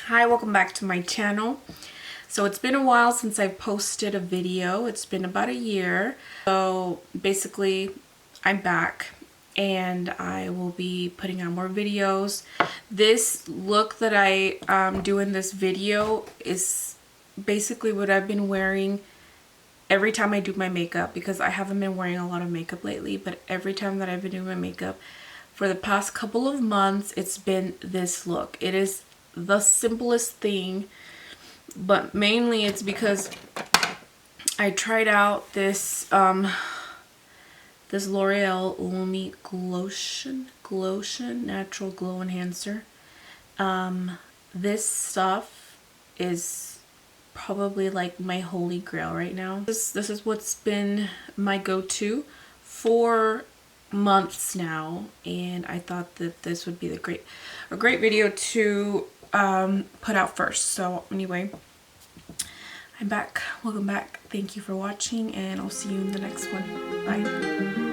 Hi, welcome back to my channel. So it's been a while since I've posted a video. It's been about a year. So basically I'm back and I will be putting out more videos. This look that I do in this video is basically what I've been wearing every time I do my makeup, because I haven't been wearing a lot of makeup lately, but every time that I've been doing my makeup for the past couple of months, it's been this look. It is the simplest thing, but mainly it's because I tried out this this L'Oreal Lumi Glotion Natural Glow Enhancer. This stuff is probably like my holy grail right now. This is what's been my go-to for months now, and I thought that this would be a great video to put out first. So anyway, I'm back. Welcome back. Thank you for watching, and I'll see you in the next one. Bye.